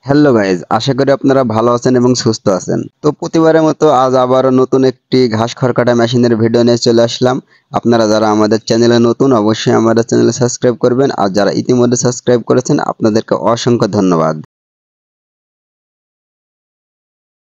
Hello guys, আশা করি আপনারা ভালো আছেন এবং সুস্থ আছেন। তো প্রতিবারের মতো আজ আবারও নতুন একটি ঘাস খড় কাটা মেশিনের ভিডিও নিয়ে চলে আসলাম। আপনারা যারা আমাদের চ্যানেলে নতুন অবশ্যই আমাদের চ্যানেলে সাবস্ক্রাইব করবেন, আর যারা ইতিমধ্যে সাবস্ক্রাইব করেছেন আপনাদেরকে অসংখ্য ধন্যবাদ।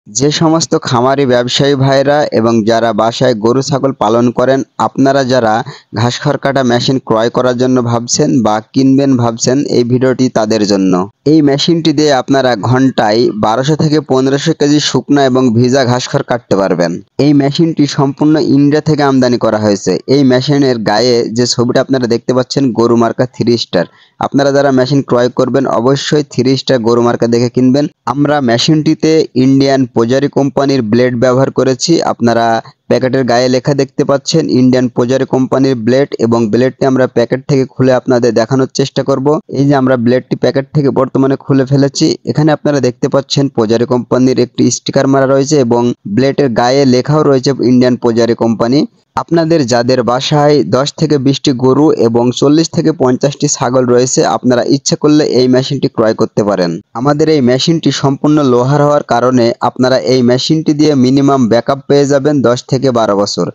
যে সমস্ত খামারি ব্যবসায়ী ভাইরা এবং যারা বাসায় গরু ছাগল পালন করেন, আপনারা যারা ঘাস খড় কাটা মেশিন ক্রয় করার জন্য ভাবছেন বা কিনবেন ভাবছেন, এই ভিডিওটি তাদের জন্য। এই মেশিনটি দিয়ে আপনারা ঘন্টায় 1200 থেকে 1500 কেজি শুকনো এবং ভিজা ঘাস খড় কাটতে পারবেন। এই মেশিনটি সম্পূর্ণ ইন্ডিয়া থেকে আমদানি করা হয়েছে। এই মেশিনের গায়ে যে ছবিটা আপনারা দেখতে পাচ্ছেন, গরু মার্কা 3 স্টার। আপনারা যারা মেশিন ক্রয় করবেন অবশ্যই 3 স্টার গরু মার্কা দেখে কিনবেন। আমরা মেশিনটিতে ইন্ডিয়ান পোজারি কোম্পানির ব্লেড ব্যবহার করেছি। আপনারা প্যাকেটের গায়ে লেখা দেখতে পাচ্ছেন ইন্ডিয়ান পোজারি কোম্পানির ব্লেড, এবং ব্লেডটি আমরা প্যাকেট থেকে খুলে আপনাদের দেখানোর চেষ্টা করব। এই যে আমরা ব্লেডটি প্যাকেট থেকে বর্তমানে খুলে ফেলেছি। এখানে আপনারা দেখতে পাচ্ছেন পোজারি কোম্পানির একটি স্টিকার মারা রয়েছে এবং ব্লেডের গায়ে লেখাও রয়েছে ইন্ডিয়ান পোজারি কোম্পানি। আপনাদের যাদের বাসায় 10 থেকে 20টি গরু এবং 40 থেকে 50টি ছাগল রয়েছে, আপনারা ইচ্ছে করলে এই মেশিনটি ক্রয় করতে পারেন। আমাদের এই মেশিনটি সম্পূর্ণ লোহার হওয়ার কারণে আপনারা এই মেশিনটি দিয়ে মিনিমাম ব্যাকআপ পেয়ে যাবেন 10 থেকে 12 বছর।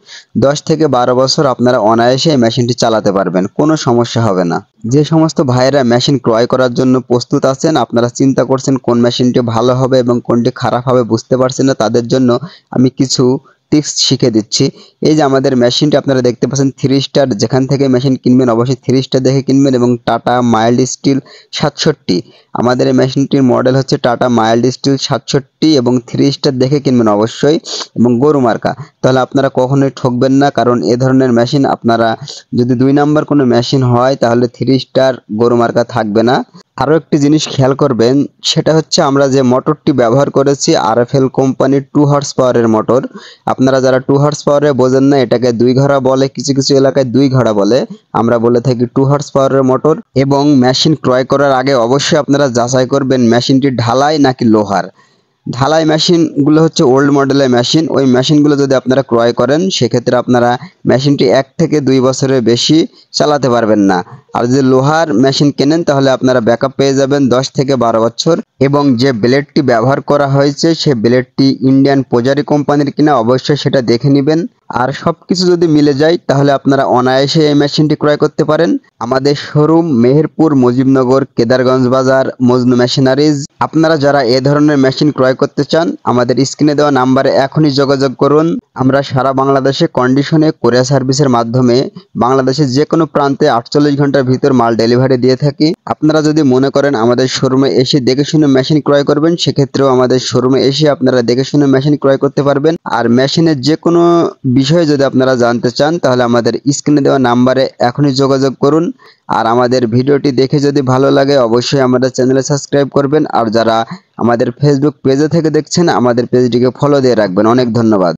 10 থেকে 12 বছর আপনারা অনায়াসে এই মেশিনটি চালাতে পারবেন, কোনো সমস্যা হবে না। যে সমস্ত ভাইয়েরা মেশিন ক্রয় করার জন্য প্রস্তুত আছেন, আপনারা চিন্তা করছেন কোন মেশিনটি ভালো হবে এবং কোনটি খারাপ হবে বুঝতে পারছেন না, তাদের জন্য আমি কিছু টিপস শিখে দিচ্ছি। এই যে আমাদের মেশিনটি আপনারা দেখতে পাচ্ছেন 3 স্টার। যেখান থেকে মেশিন কিনবেন অবশ্যই 3 স্টার দেখে কিনবেন, এবং টাটা মাইল্ড স্টিল 67। আমাদের এই মেশিনটির মডেল হচ্ছে টাটা মাইল্ড স্টিল 67 এবং 3 স্টার দেখে কিনবেন অবশ্যই, এবং গরু মার্কা। তাহলে আপনারা কখনোই ঠকবেন না, কারণ এ ধরনের মেশিন আপনারা যদি 2 নাম্বার কোনো মেশিন হয় তাহলে 3 স্টার গরু মার্কা থাকবে না। আরও একটি জিনিস খেয়াল করবেন, সেটা হচ্ছে আমরা যে মোটরটি ব্যবহার করেছি আরএফএল কোম্পানির 2 হর্স পাওয়ারের মোটর। আপনারা যারা 2 হর্স পাওয়ারে বোঝেন না, এটাকে 2 ঘোড়া বলে, কিছু কিছু এলাকায় 2 ঘোড়া বলে, আমরা বলে থাকি 2 হর্স পাওয়ারের মোটর। এবং মেশিন ক্রয় করার আগে অবশ্যই আপনারা যাচাই করবেন মেশিনটি ঢালাই নাকি লোহার। ঢালাই মেশিনগুলো হচ্ছে ওল্ড মডেলের মেশিন। ওই মেশিনগুলো যদি আপনারা ক্রয় করেন সেক্ষেত্রে আপনারা মেশিনটি 1 থেকে 2 বছরের বেশি চালাতে পারবেন না। আর যদি লোহার মেশিন কেনেন তাহলে আপনারা ব্যাকআপ পেয়ে যাবেন 10 থেকে 12 বছর। এবং যে ব্লেডটি ব্যবহার করা হয়েছে সে ব্লেডটি ইন্ডিয়ান পোজারি কোম্পানির কিনা অবশ্যই সেটা দেখে নেবেন। আর সবকিছু যদি মিলে যায় তাহলে আপনারা অনায়াসে এই মেশিনটি ক্রয় করতে পারেন। আমাদের শোরুম মেহেরপুর, মুজিবনগর, কেদারগঞ্জ বাজার, মজনু মেশিনারিজ। আপনারা যারা এ ধরনের মেশিন ক্রয় করতে চান আমাদের স্ক্রিনে দেওয়া নাম্বারে এখনই যোগাযোগ করুন। আমরা সারা বাংলাদেশে কন্ডিশনে কোরিয়ার সার্ভিসের মাধ্যমে বাংলাদেশের যে কোনো প্রান্তে 48 ঘন্টার ভিতর মাল ডেলিভারি দিয়ে থাকি। আপনারা যদি মনে করেন আমাদের শোরুমে এসে দেখে শুনে মেশিন ক্রয় করবেন, সেক্ষেত্রেও আমাদের শোরুমে এসে আপনারা দেখে শুনে মেশিন ক্রয় করতে পারবেন। আর মেশিনের যে কোনো বিষয়ে যদি আপনারা জানতে চান তাহলে আমাদের স্ক্রিনে দেওয়া নাম্বারে এখনই যোগাযোগ করুন। আর আমাদের ভিডিওটি দেখে যদি ভালো লাগে অবশ্যই আমাদের চ্যানেলে সাবস্ক্রাইব করবেন। আর যারা আমাদের ফেসবুক পেজে থেকে দেখছেন আমাদের পেজটিকে ফলো দিয়ে রাখবেন। অনেক ধন্যবাদ।